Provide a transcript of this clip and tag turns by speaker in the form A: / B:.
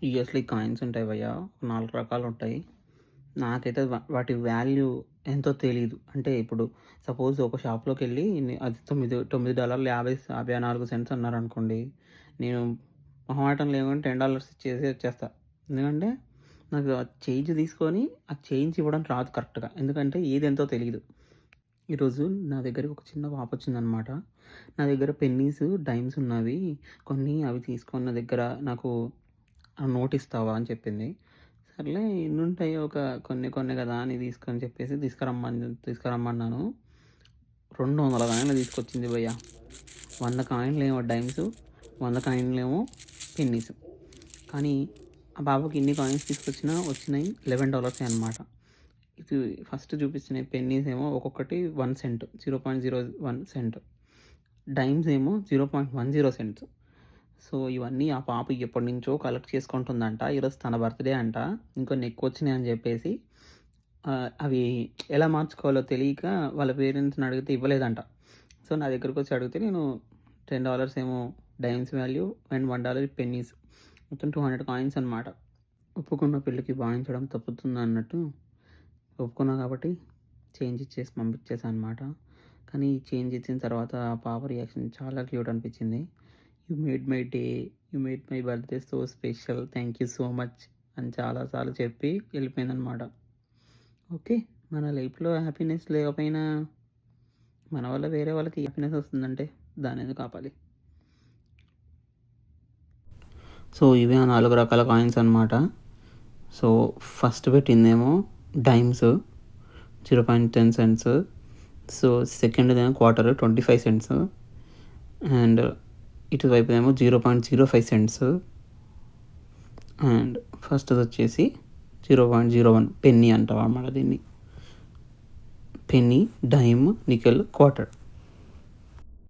A: యూఎస్‌లో కాయిన్స్ ఉంటాయి భయ్యా. 4 రకాలుంటాయి. నాకైతే వాటి వాల్యూ ఎంతో తెలీదు. అంటే ఇప్పుడు సపోజ్ ఒక షాప్‌లోకెళ్ళి అది $9 54 సెంట్స్ అన్నారనుకోండి. నేను మొహమాటం లేకుండా $10 ఇచ్చేసి వచ్చేస్తా. ఎందుకంటే నాకు ఆ చేంజ్ తీసుకొని ఆ చేంజ్ ఇవ్వడం రాదు కరెక్ట్‌గా. ఎందుకంటే ఏదెంతో తెలీదు. ఈరోజు నా దగ్గరికి ఒక చిన్న పాపొచ్చిందనమాట. నా దగ్గర పెన్నీస్, డైమ్స్ ఉన్నవి. కొన్ని అవి తీసుకొని నా దగ్గర నాకు నోట్ ఇస్తావా అని చెప్పింది. సర్లే ఎన్నుంటాయో కొన్ని కొన్ని కదా అని తీసుకొని చెప్పేసి తీసుకురమ్మన్నాను. 200 కాయిన్లు తీసుకొచ్చింది భయ్య. 100 కాయిన్లేమో డైమ్స్, 100 కాయిన్లేమో పెన్నీస్. కానీ ఆ పాపకి ఇన్ని కాయిన్స్ తీసుకొచ్చినా వచ్చినాయి $11 అనమాట. ఇది ఫస్ట్ చూపించినయి పెన్నీస్ ఏమో ఒక్కొక్కటి 1 సెంట్, 0.01 సెంట్. డైమ్స్ ఏమో 0.10 సెంట్స్. సో, ఇవన్నీ ఆ పాప ఎప్పటినుంచో కలెక్ట్ చేసుకుంటుందంట. ఈరోజు తన బర్త్‌డే అంట. ఇంకొన్ని ఎక్కువొచ్చినాయని జెప్పేసి అవి ఎలా మార్చుకోవాలో తెలియక వాళ్ళ పేరెంట్స్‌ని అడిగితే ఇవ్వలేదంట. సో, నా దగ్గరకొచ్చి అడిగితే నేను $10 ఏమో డైమ్స్ వాల్యూ అండ్ $1 పెన్నీస్. మొత్తం 200 కాయిన్స్ అనమాట. ఒప్పుకున్న పెళ్ళికి వాయించడం తప్పుతుందన్నట్టు ఒప్పుకున్నా కాబట్టి చేంజ్ ఇచ్చేసి పంపించేసా అనమాట. కానీ చేంజ్ ఇచ్చిన తర్వాత ఆ పాప రియాక్షన్ చాలా క్యూట్ అనిపించింది. You made my day. You made my birthday so special. Thank you so much అని చాలా సార్లు చెప్పి వెళ్ళిపోయిందనమాట. ఓకే. మన లైఫ్‌లో హ్యాపీనెస్ లేకపోయినా మన వల్ల వేరే వాళ్ళకి హ్యాపీనెస్ వస్తుందంటే దాన్నెందుకు ఆపాలి? సో, ఇవే ఆ 4 రకాల కాయిన్స్ అనమాట. సో, ఫస్ట్ పెట్టిందేమో డైమ్స్ 0.10 సెంట్స్. సో, సెకండ్‌దేమో క్వార్టర్ 25 సెంట్స్. అండ్ ఇటువైపుదేమో 0.05 సెంట్స్. అండ్ ఫస్ట్‌దొచ్చేసి 0.01 పెన్నీ అంటామన్నమాట దీన్ని. Penny, dime, nickel, quarter.